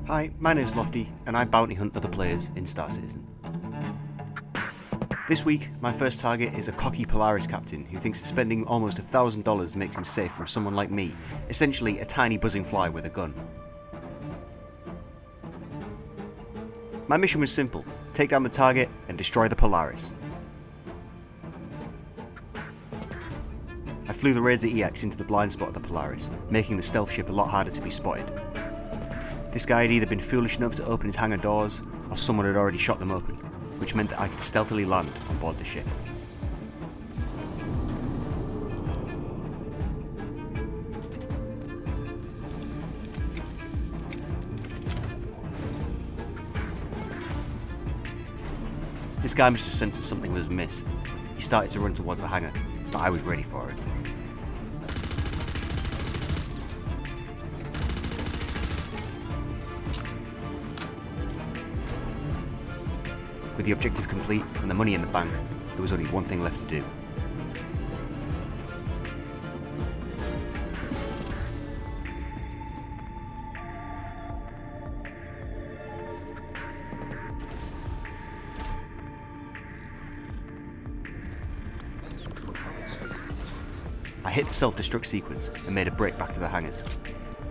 Hi, my name's Lofty, and I bounty hunt other players in Star Citizen. This week, my first target is a cocky Polaris captain who thinks that spending almost $1,000 makes him safe from someone like me, essentially a tiny buzzing fly with a gun. My mission was simple: take down the target and destroy the Polaris. I flew the Razer EX into the blind spot of the Polaris, making the stealth ship a lot harder to be spotted. This guy had either been foolish enough to open his hangar doors, or someone had already shot them open, which meant that I could stealthily land on board the ship. This guy must have sensed that something was amiss. He started to run towards the hangar, but I was ready for it. With the objective complete and the money in the bank, there was only one thing left to do. I hit the self-destruct sequence and made a break back to the hangars.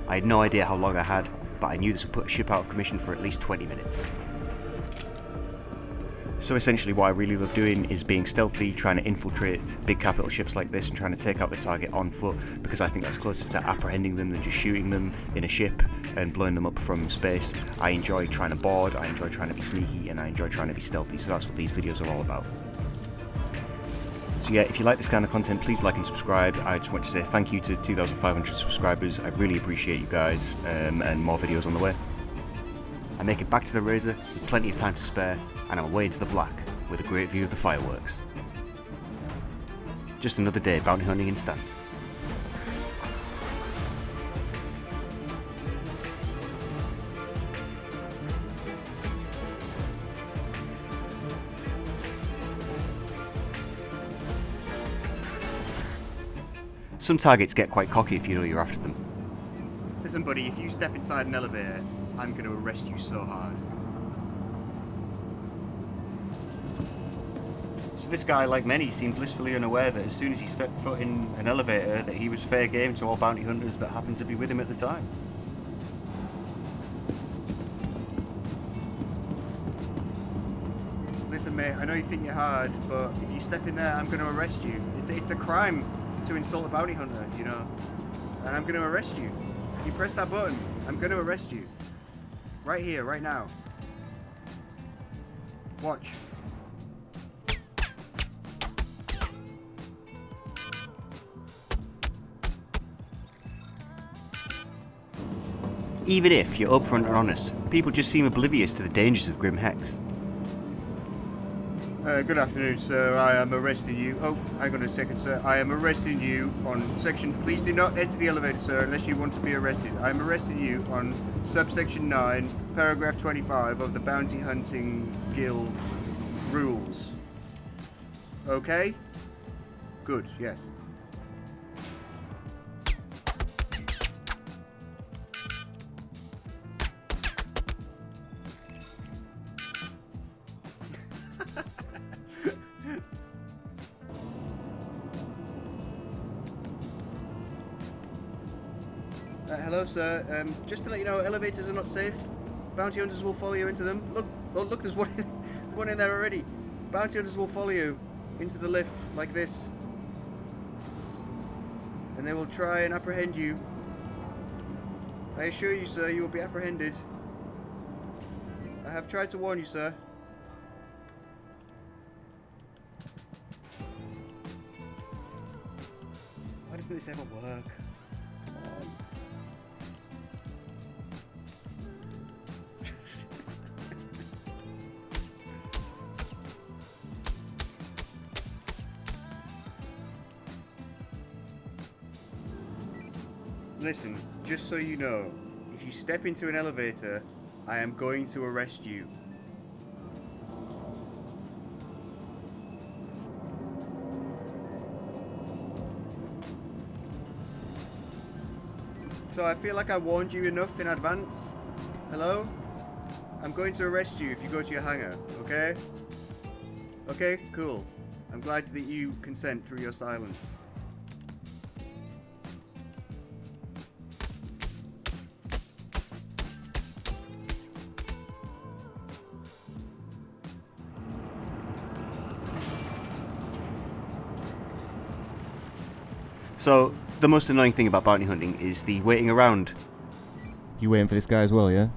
I had no idea how long I had, but I knew this would put a ship out of commission for at least 20 minutes. So essentially what I really love doing is being stealthy, trying to infiltrate big capital ships like this and trying to take out the target on foot, because I think that's closer to apprehending them than just shooting them in a ship and blowing them up from space. I enjoy trying to board, I enjoy trying to be sneaky, and I enjoy trying to be stealthy, so that's what these videos are all about. So yeah, if you like this kind of content, please like and subscribe. I just want to say thank you to 2,500 subscribers. I really appreciate you guys, and more videos on the way. I make it back to the Razer with plenty of time to spare, and I'm away into the black with a great view of the fireworks. Just another day bounty hunting in Stan. Some targets get quite cocky if you know you're after them. Listen buddy, if you step inside an elevator, I'm going to arrest you so hard. So this guy, like many, seemed blissfully unaware that as soon as he stepped foot in an elevator that he was fair game to all bounty hunters that happened to be with him at the time. Listen mate, I know you think you're hard, but if you step in there I'm going to arrest you. It's a crime to insult a bounty hunter, you know, and I'm going to arrest you. If you press that button, I'm going to arrest you. Right here, right now. Watch. Even if you're upfront and honest, people just seem oblivious to the dangers of Grim Hex. Good afternoon, sir. I am arresting you. Oh, hang on a second, sir. I am arresting you on section... Please do not enter the elevator, sir, unless you want to be arrested. I am arresting you on subsection 9, paragraph 25 of the Bounty Hunting Guild rules. Okay? Good, yes. Hello, sir. Just to let you know, elevators are not safe. Bounty hunters will follow you into them. Look, oh look, there's one. There's one in there already. Bounty hunters will follow you into the lift like this, and they will try and apprehend you. I assure you, sir, you will be apprehended. I have tried to warn you, sir. Why doesn't this ever work? Come on. Listen, just so you know, if you step into an elevator, I am going to arrest you. So I feel like I warned you enough in advance. Hello? I'm going to arrest you if you go to your hangar, okay? Okay, cool. I'm glad that you consent through your silence. So, the most annoying thing about bounty hunting is the waiting around. You waiting for this guy as well, yeah?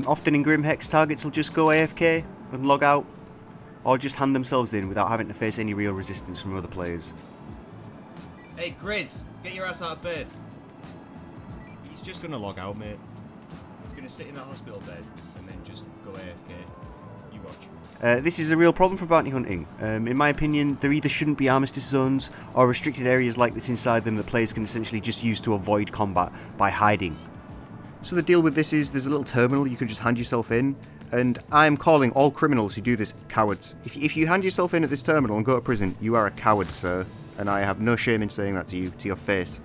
Often in Grim Hex, targets will just go AFK and log out, or just hand themselves in without having to face any real resistance from other players. Hey, Grizz, get your ass out of bed. He's just gonna log out, mate. He's gonna sit in that hospital bed and then just go AFK. You watch. This is a real problem for bounty hunting. In my opinion, there either shouldn't be armistice zones or restricted areas like this inside them that players can essentially just use to avoid combat by hiding. So the deal with this is there's a little terminal you can just hand yourself in, and I am calling all criminals who do this cowards. If you hand yourself in at this terminal and go to prison, you are a coward, sir, and I have no shame in saying that to you, to your face.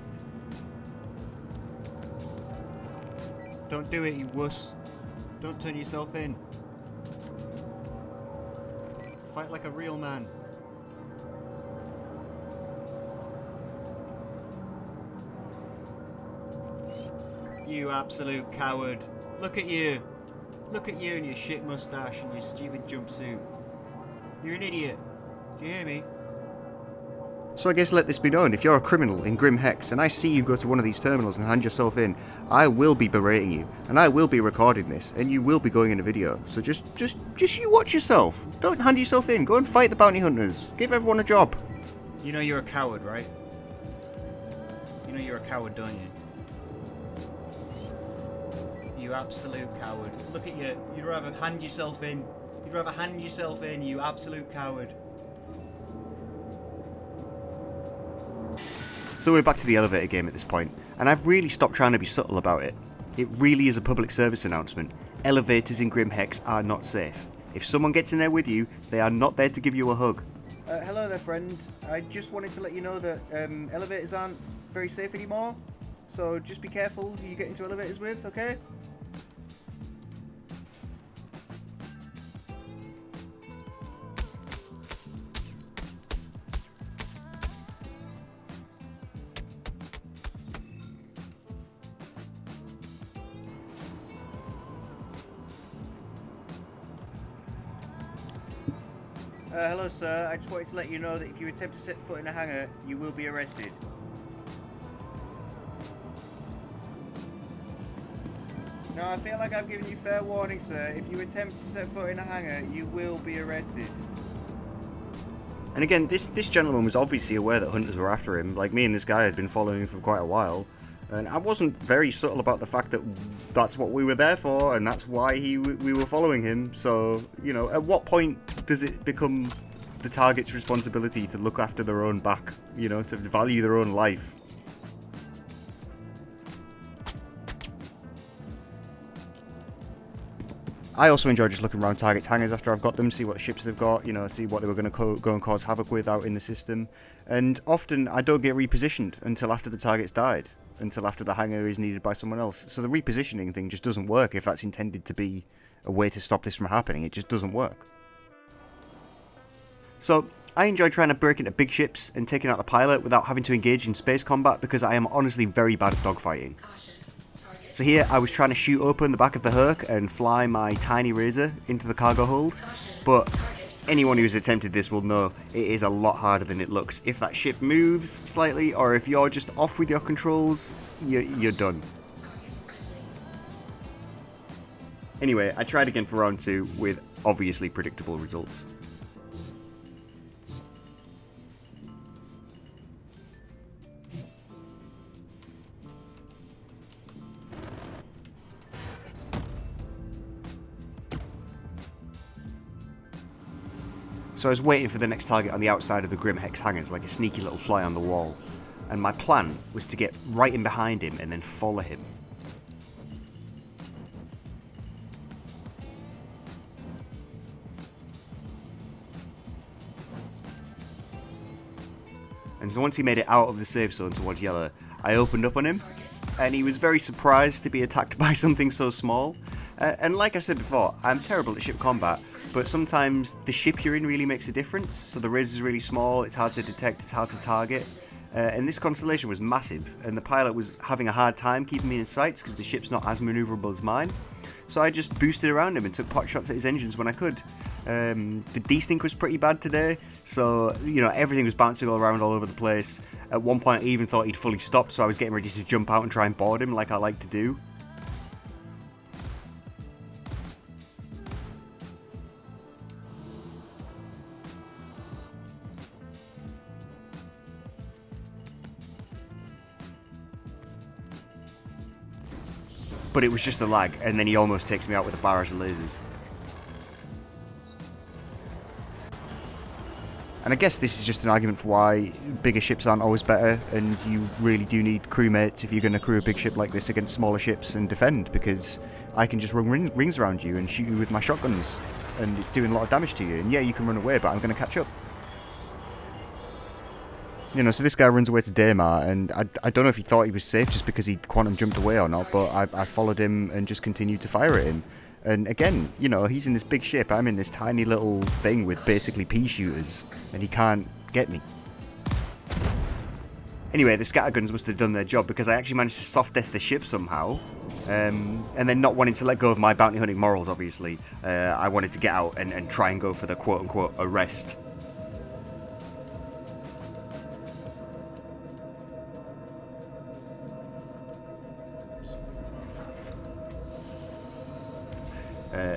Don't do it, you wuss. Don't turn yourself in. Fight like a real man. You absolute coward. Look at you. Look at you and your shit mustache and your stupid jumpsuit. You're an idiot. Do you hear me? So I guess let this be known, if you're a criminal in Grim Hex and I see you go to one of these terminals and hand yourself in, I will be berating you, and I will be recording this, and you will be going in a video. So just you watch yourself. Don't hand yourself in. Go and fight the bounty hunters. Give everyone a job. You know you're a coward, right? You know you're a coward, don't you? You absolute coward. Look at you. You'd rather hand yourself in. You'd rather hand yourself in, you absolute coward. So we're back to the elevator game at this point, and I've really stopped trying to be subtle about it. It really is a public service announcement. Elevators in Grim Hex are not safe. If someone gets in there with you, they are not there to give you a hug. Hello there, friend. I just wanted to let you know that elevators aren't very safe anymore, so just be careful who you get into elevators with, okay? Hello sir, I just wanted to let you know that if you attempt to set foot in a hangar, you will be arrested. No, I feel like I've given you fair warning, sir. If you attempt to set foot in a hangar, you will be arrested. And again, this gentleman was obviously aware that hunters were after him. Like, me and this guy had been following him for quite a while. And I wasn't very subtle about the fact that that's what we were there for, and that's why we were following him. So, you know, at what point does it become the target's responsibility to look after their own back, you know, to value their own life? I also enjoy just looking around targets' hangars after I've got them, see what ships they've got, you know, see what they were going to go and cause havoc with out in the system. And often I don't get repositioned until after the target's died, until after the hangar is needed by someone else. So the repositioning thing just doesn't work if that's intended to be a way to stop this from happening. It just doesn't work. So I enjoy trying to break into big ships and taking out the pilot without having to engage in space combat because I am honestly very bad at dogfighting. So here I was trying to shoot open the back of the Herc and fly my tiny Razer into the cargo hold, but anyone who's attempted this will know it is a lot harder than it looks. If that ship moves slightly, or if you're just off with your controls, you're done. Anyway, I tried again for round 2 with obviously predictable results. So I was waiting for the next target on the outside of the Grim Hex hangars like a sneaky little fly on the wall, and my plan was to get right in behind him and then follow him. And so once he made it out of the safe zone towards yellow, I opened up on him, and he was very surprised to be attacked by something so small. And like I said before, I'm terrible at ship combat, but sometimes the ship you're in really makes a difference. So the Razer is really small, it's hard to detect, it's hard to target. And this constellation was massive, and the pilot was having a hard time keeping me in sights because the ship's not as manoeuvrable as mine. So I just boosted around him and took pot shots at his engines when I could. The desync was pretty bad today, so you know everything was bouncing all around all over the place. At one point I even thought he'd fully stopped, so I was getting ready to jump out and try and board him like I like to do. But it was just a lag, and then he almost takes me out with a barrage of lasers. And I guess this is just an argument for why bigger ships aren't always better, and you really do need crewmates if you're going to crew a big ship like this against smaller ships and defend, because I can just run rings around you and shoot you with my shotguns, and it's doing a lot of damage to you. And yeah, you can run away, but I'm going to catch up. You know, so this guy runs away to Daymar, and I don't know if he thought he was safe just because he quantum jumped away or not, but I followed him and just continued to fire at him. And again, you know, he's in this big ship, I'm in this tiny little thing with basically pea shooters, and he can't get me. Anyway, the scatterguns must have done their job, because I actually managed to soft death the ship somehow. And then not wanting to let go of my bounty hunting morals, obviously, I wanted to get out and try and go for the quote-unquote arrest.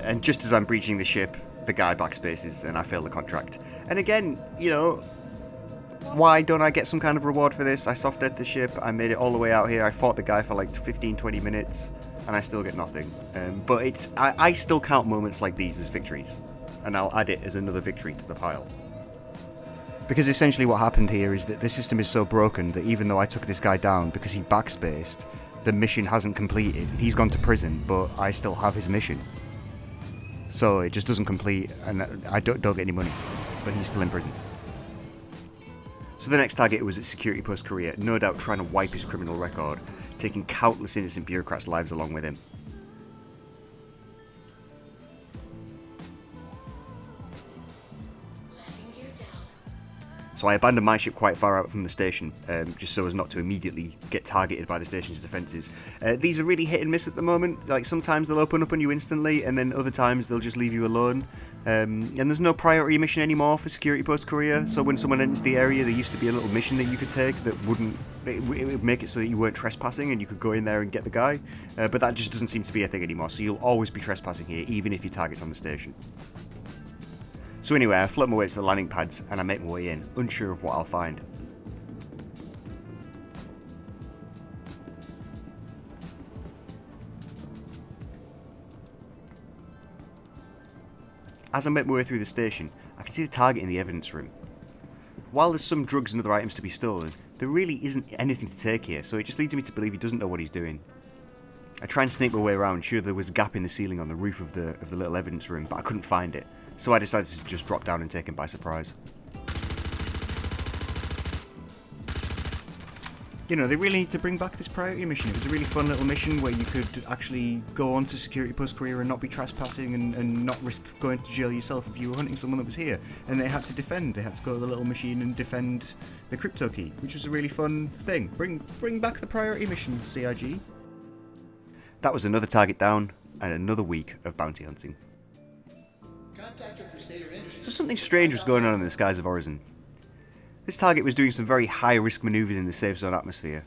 And just as I'm breaching the ship, the guy backspaces and I fail the contract. And again, you know, why don't I get some kind of reward for this? I soft-dead the ship, I made it all the way out here, I fought the guy for like 15-20 minutes, and I still get nothing. But I still count moments like these as victories, and I'll add it as another victory to the pile. Because essentially what happened here is that the system is so broken that even though I took this guy down because he backspaced, the mission hasn't completed. He's gone to prison, but I still have his mission. So it just doesn't complete, and I don't get any money, but he's still in prison. So the next target was at Security Post Korea, no doubt trying to wipe his criminal record, taking countless innocent bureaucrats' lives along with him. So I abandoned my ship quite far out from the station, just so as not to immediately get targeted by the station's defences. These are really hit and miss at the moment. Like, sometimes they'll open up on you instantly, and then other times they'll just leave you alone. And there's no priority mission anymore for Security Post Korea, so when someone enters the area, there used to be a little mission that you could take that it would make it so that you weren't trespassing and you could go in there and get the guy. But that just doesn't seem to be a thing anymore, so you'll always be trespassing here, even if your target's on the station. So anyway, I float my way to the landing pads and I make my way in, unsure of what I'll find. As I make my way through the station, I can see the target in the evidence room. While there's some drugs and other items to be stolen, there really isn't anything to take here, so it just leads me to believe he doesn't know what he's doing. I try and sneak my way around, sure there was a gap in the ceiling on the roof of the little evidence room, but I couldn't find it. So I decided to just drop down and take him by surprise. You know, they really need to bring back this priority mission. It was a really fun little mission where you could actually go on to Security Post Korea and not be trespassing and not risk going to jail yourself if you were hunting someone that was here. And they had to defend. They had to go to the little machine and defend the crypto key, which was a really fun thing. Bring back the priority missions, CIG. That was another target down and another week of bounty hunting. So something strange was going on in the skies of Horizon. This target was doing some very high-risk manoeuvres in the safe zone atmosphere.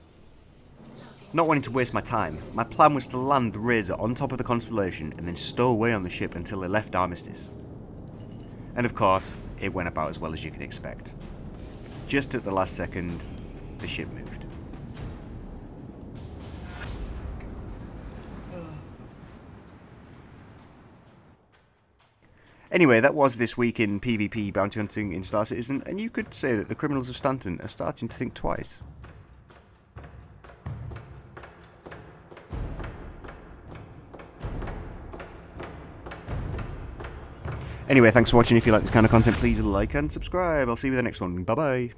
Not wanting to waste my time, my plan was to land the Razer on top of the constellation and then stow away on the ship until they left Armistice. And of course, it went about as well as you could expect. Just at the last second, the ship moved. Anyway, that was this week in PvP bounty hunting in Star Citizen, and you could say that the criminals of Stanton are starting to think twice. Anyway, thanks for watching. If you like this kind of content, please like and subscribe. I'll see you in the next one. Bye bye.